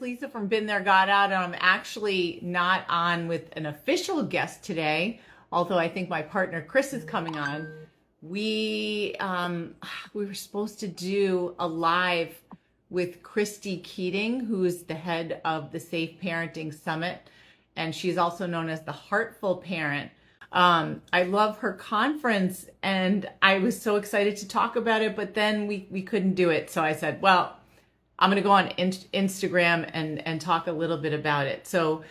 it's Lisa from Been There, Got Out, and I'm actually not on with an official guest today, although I think my partner Chris is coming on. We we were supposed to do a live with Christy Keating, who is the head of the Safe Parenting Summit, and she's also known as the Heartful Parent. I love her conference, and I was so excited to talk about it, but then we couldn't do it. So I said, well, I'm going to go on Instagram and talk a little bit about it. So,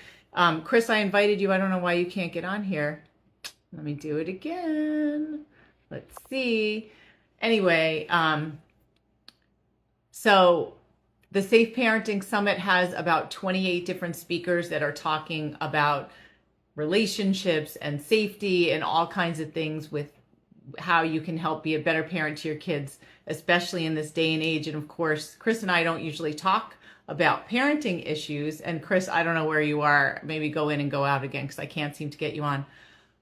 Chris, I invited you. I don't know why you can't get on here. Let me do it again. Let's see. Anyway, so the Safe Parenting Summit has about 28 different speakers that are talking about relationships and safety and all kinds of things with how you can help be a better parent to your kids, especially in this day and age. And of course, Chris and I don't usually talk about parenting issues. And Chris, I don't know where you are. Maybe go in and go out again because I can't seem to get you on.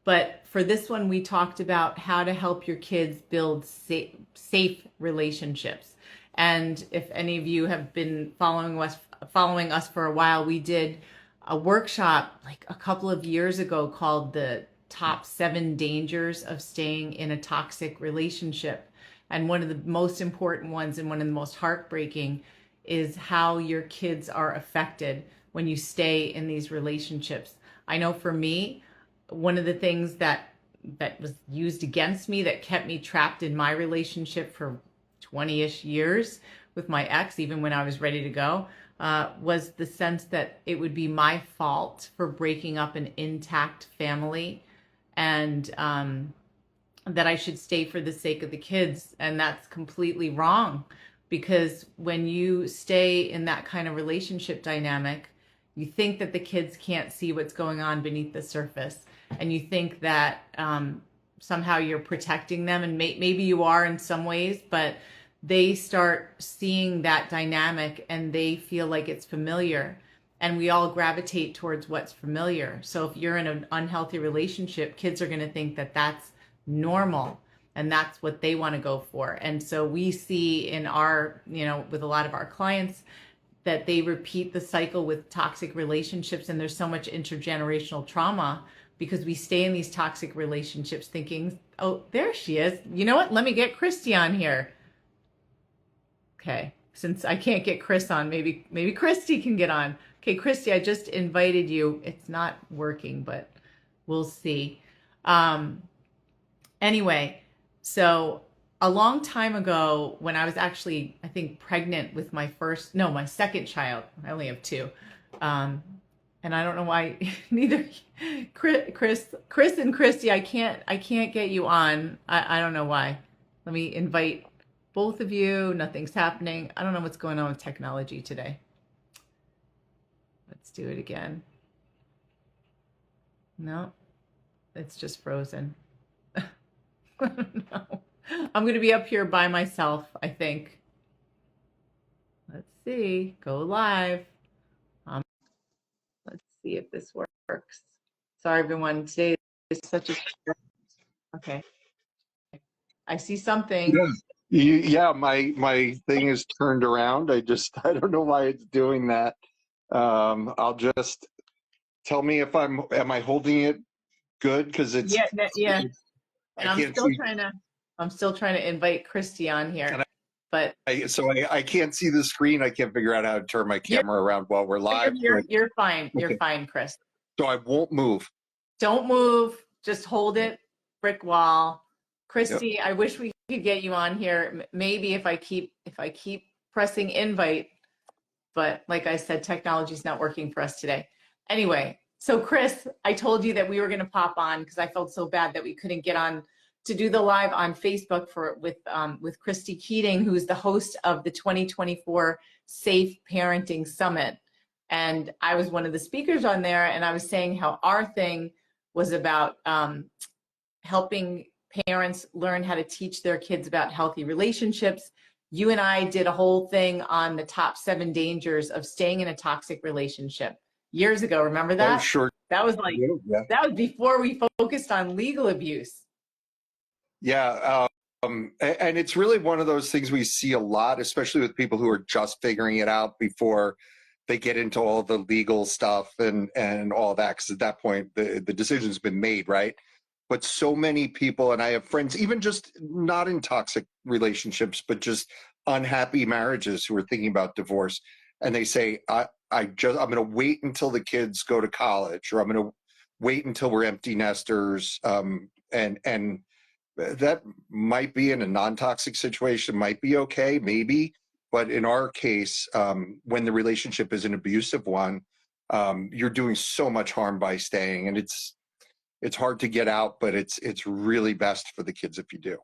But for this one, we talked about how to help your kids build safe relationships. And if any of you have been following us for a while, we did a workshop like a couple of years ago called the Top 7 Dangers of Staying in a Toxic Relationship. And one of the most important ones and one of the most heartbreaking is how your kids are affected when you stay in these relationships. I know for me, one of the things that was used against me that kept me trapped in my relationship for 20-ish years with my ex, even when I was ready to go, was the sense that it would be my fault for breaking up an intact family, and that I should stay for the sake of the kids. And that's completely wrong, because when you stay in that kind of relationship dynamic, you think that the kids can't see what's going on beneath the surface. And you think that somehow you're protecting them, and maybe you are in some ways, but they start seeing that dynamic and they feel like it's familiar. And we all gravitate towards what's familiar. So if you're in an unhealthy relationship, kids are going to think that that's normal and that's what they want to go for. And so we see in our, with a lot of our clients, that they repeat the cycle with toxic relationships. And there's so much intergenerational trauma because we stay in these toxic relationships thinking, oh, there she is. You know what? Let me get Christy on here. Okay, since I can't get Chris on, maybe Christy can get on. Okay, Christy, I just invited you. It's not working, but we'll see. Anyway, so a long time ago when I was actually, I think, pregnant with my second child. I only have two. And I don't know why neither Chris and Christy, I can't get you on. I don't know why. Let me invite both of you. Nothing's happening. I don't know what's going on with technology today. Let's do it again. No, it's just frozen. I don't know. I'm going to be up here by myself, I think. Let's see. Go live. Let's see if this works. Sorry, everyone. Today is such a... Okay. I see something. Yeah, my thing is turned around. I don't know why it's doing that. I'll just tell me if am I holding it good? Because it's yeah. And I'm still trying to invite Christy on here. But I can't see the screen. I can't figure out how to turn my camera around while we're live. You're fine. Okay. You're fine, Chris. So I won't move. Don't move. Just hold it. Brick wall. Christy, yep. I wish we could get you on here. Maybe if I keep pressing invite, but like I said, technology's not working for us today. Anyway, so Chris, I told you that we were going to pop on because I felt so bad that we couldn't get on to do the live on Facebook with Christy Keating, who's the host of the 2024 Safe Parenting Summit. And I was one of the speakers on there, and I was saying how our thing was about helping parents learn how to teach their kids about healthy relationships. You and I did a whole thing on the top 7 dangers of staying in a toxic relationship years ago. Remember that? Oh, sure. That was that was before we focused on legal abuse. Yeah. And it's really one of those things we see a lot, especially with people who are just figuring it out before they get into all the legal stuff and all that, because at that point the decision's been made, right? But so many people, and I have friends, even just not in toxic relationships, but just unhappy marriages, who are thinking about divorce, and they say, I'm going to wait until the kids go to college, or I'm going to wait until we're empty nesters, and that might be in a non-toxic situation, might be okay, maybe. But in our case, when the relationship is an abusive one, you're doing so much harm by staying, and it's hard to get out, but it's really best for the kids if you do.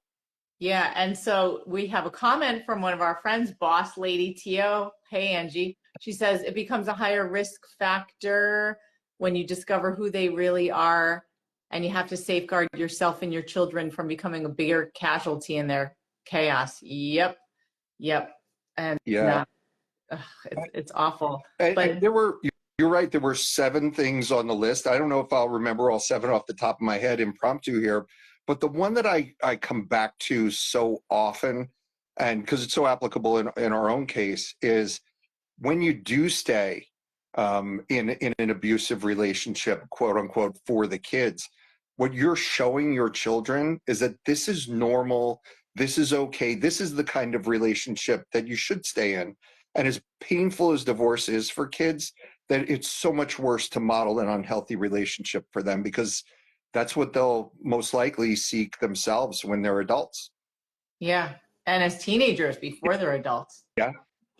Yeah, and so we have a comment from one of our friends, Boss Lady Tio. Hey, Angie. She says it becomes a higher risk factor when you discover who they really are, and you have to safeguard yourself and your children from becoming a bigger casualty in their chaos. Yep, yep. And Yeah. it's awful. And you're right, there were 7 things on the list. I don't know if I'll remember all 7 off the top of my head, impromptu here, but the one that I come back to so often, and because it's so applicable in our own case, is when you do stay in an abusive relationship, quote unquote, for the kids, what you're showing your children is that this is normal, this is okay, this is the kind of relationship that you should stay in. And as painful as divorce is for kids, that it's so much worse to model an unhealthy relationship for them, because that's what they'll most likely seek themselves when they're adults. Yeah, and as teenagers before they're adults. Yeah,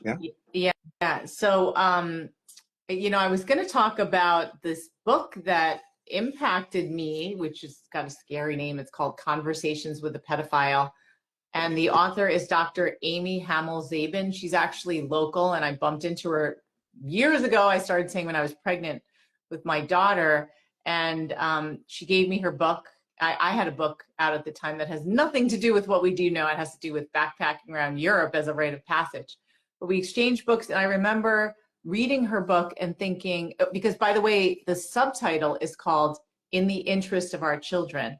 yeah. Yeah. So, I was going to talk about this book that impacted me, which has got a scary name. It's called Conversations with a Pedophile. And the author is Dr. Amy Hamel-Zabin. She's actually local, and I bumped into her years ago. I started saying when I was pregnant with my daughter, and she gave me her book. I had a book out at the time that has nothing to do with what we do now. It has to do with backpacking around Europe as a rite of passage. But we exchanged books, and I remember reading her book and thinking, because by the way, the subtitle is called In the Interest of Our Children.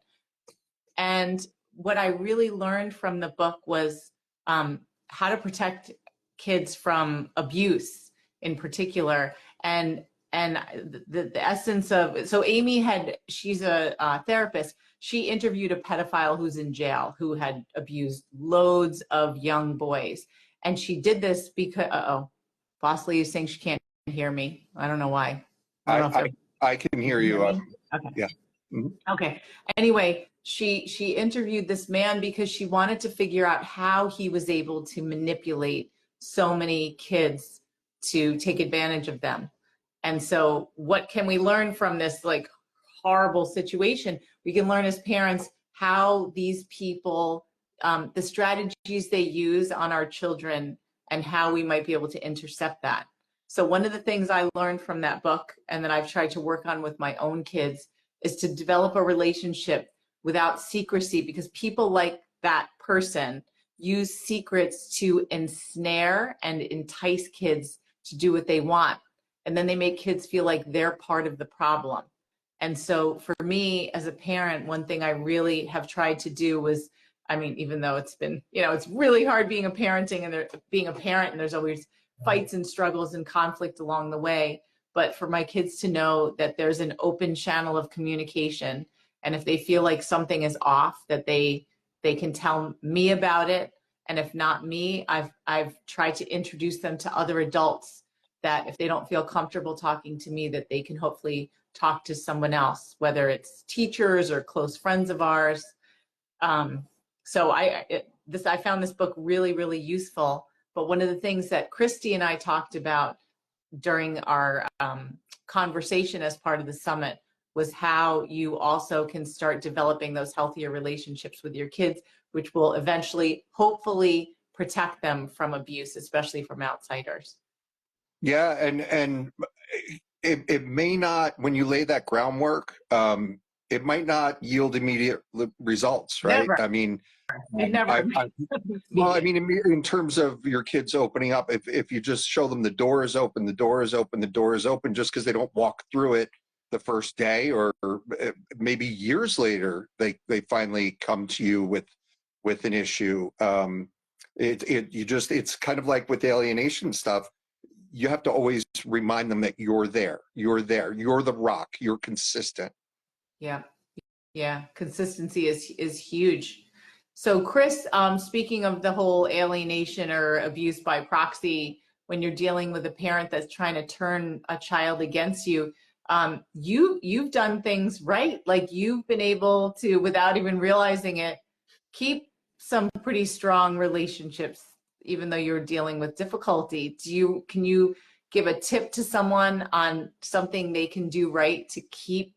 And what I really learned from the book was how to protect kids from abuse in particular. And the essence of, so Amy she's a therapist. She interviewed a pedophile who's in jail who had abused loads of young boys. And she did this because, Boss Lee is saying she can't hear me. I don't know why. I don't know if I can hear you. Okay. Yeah. Mm-hmm. Okay. Anyway, she interviewed this man because she wanted to figure out how he was able to manipulate so many kids to take advantage of them. And so what can we learn from this like horrible situation? We can learn as parents how these people, the strategies they use on our children, and how we might be able to intercept that. So one of the things I learned from that book, and that I've tried to work on with my own kids, is to develop a relationship without secrecy, because people like that person use secrets to ensnare and entice kids to do what they want. And then they make kids feel like they're part of the problem. And so for me as a parent, one thing I really have tried to do was, I mean, even though it's been, it's really hard being a parent, and there's always fights and struggles and conflict along the way. But for my kids to know that there's an open channel of communication, and if they feel like something is off, that they can tell me about it. And if not me, I've tried to introduce them to other adults, that if they don't feel comfortable talking to me, that they can hopefully talk to someone else, whether it's teachers or close friends of ours. So I found this book really, really useful. But one of the things that Christy and I talked about during our conversation as part of the summit was how you also can start developing those healthier relationships with your kids, which will eventually, hopefully, protect them from abuse, especially from outsiders. Yeah, and it may not, when you lay that groundwork, it might not yield immediate results, right? Never. I mean, It never. well, I mean, in terms of your kids opening up, if you just show them the door is open, the door is open, the door is open, just because they don't walk through it the first day, or maybe years later, they finally come to you with an issue. It's kind of like with alienation stuff. you have to always remind them that you're there, you're the rock, you're consistent. Yeah. Yeah. Consistency is huge. So Chris, speaking of the whole alienation or abuse by proxy, when you're dealing with a parent that's trying to turn a child against you, you've done things right. Like you've been able to, without even realizing it, keep some pretty strong relationships, even though you're dealing with difficulty. Can you give a tip to someone on something they can do right to keep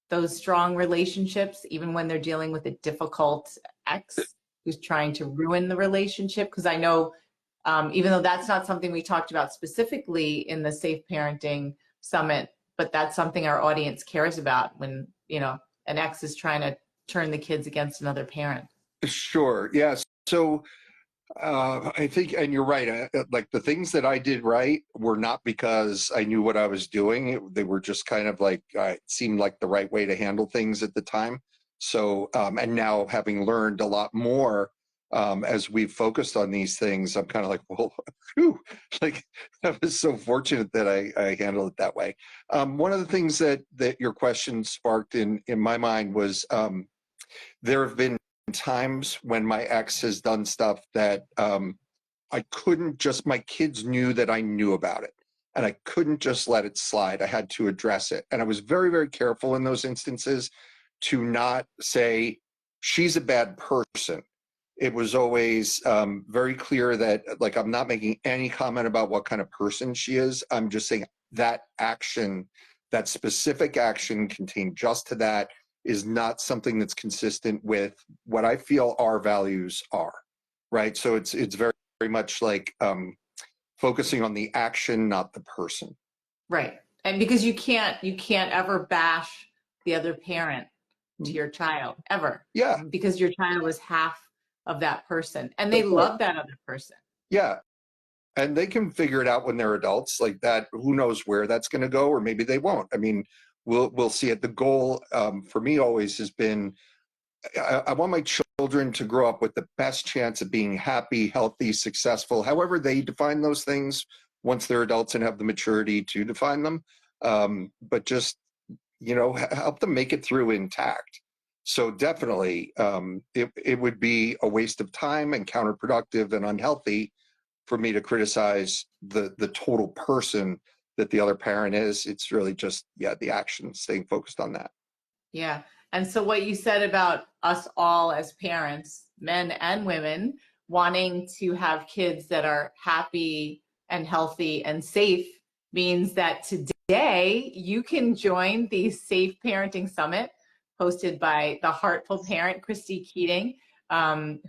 those strong relationships, even when they're dealing with a difficult ex who's trying to ruin the relationship? Because I know, even though that's not something we talked about specifically in the Safe Parenting Summit, but that's something our audience cares about when, an ex is trying to turn the kids against another parent. Sure. Yes. So I think, and you're right, like the things that I did right were not because I knew what I was doing. They were just kind of like, it seemed like the right way to handle things at the time. So, and now having learned a lot more, as we've focused on these things, I'm kind of like, well, whew, like I was so fortunate that I handled it that way. One of the things that your question sparked in my mind was, there have been times when my ex has done stuff that I couldn't just, my kids knew that I knew about it and I couldn't just let it slide. I had to address it. And I was very, very careful in those instances to not say, she's a bad person. It was always very clear that, like, I'm not making any comment about what kind of person she is. I'm just saying that action, that specific action contained just to that, is not something that's consistent with what I feel our values are, right? So it's very, very much like focusing on the action, not the person. Right. And because you can't ever bash the other parent to your child, ever. Yeah. Because your child is half of that person and they love that other person. Yeah. And they can figure it out when they're adults like that. Who knows where that's going to go, or maybe they won't. I mean, we'll see it. The goal for me always has been, I want my children to grow up with the best chance of being happy, healthy, successful, however they define those things once they're adults and have the maturity to define them. But just, help them make it through intact. So definitely, it would be a waste of time and counterproductive and unhealthy for me to criticize the total person that the other parent is. It's really just, the action, staying focused on that. Yeah. And so what you said about us all as parents, men and women, wanting to have kids that are happy and healthy and safe means that today you can join the Safe Parenting Summit hosted by the heartful parent, Christy Keating,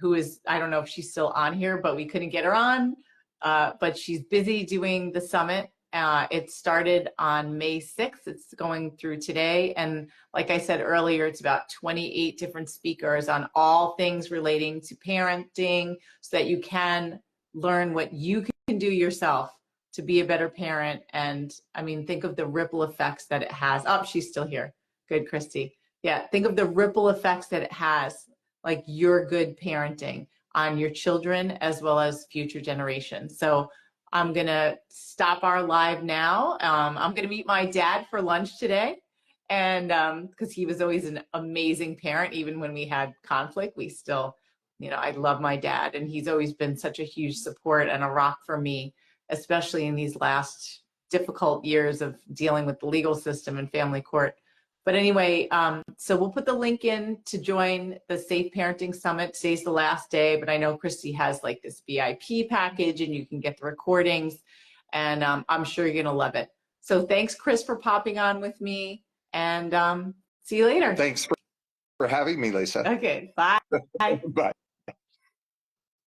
who is, I don't know if she's still on here, but we couldn't get her on, but she's busy doing the summit. It started on May 6th. It's going through today. And like I said earlier, it's about 28 different speakers on all things relating to parenting so that you can learn what you can do yourself to be a better parent. And I mean, think of the ripple effects that it has. Oh, she's still here. Good, Christy. Yeah, think of the ripple effects that it has, like your good parenting on your children as well as future generations. So I'm going to stop our live now. I'm going to meet my dad for lunch today. And because he was always an amazing parent, even when we had conflict, we still, I love my dad. And he's always been such a huge support and a rock for me, especially in these last difficult years of dealing with the legal system and family court. But anyway, so we'll put the link in to join the Safe Parenting Summit. Today's the last day, but I know Christy has like this VIP package and you can get the recordings, and I'm sure you're gonna love it. So thanks, Chris, for popping on with me, and see you later. Thanks for having me, Lisa. Okay, bye. Bye.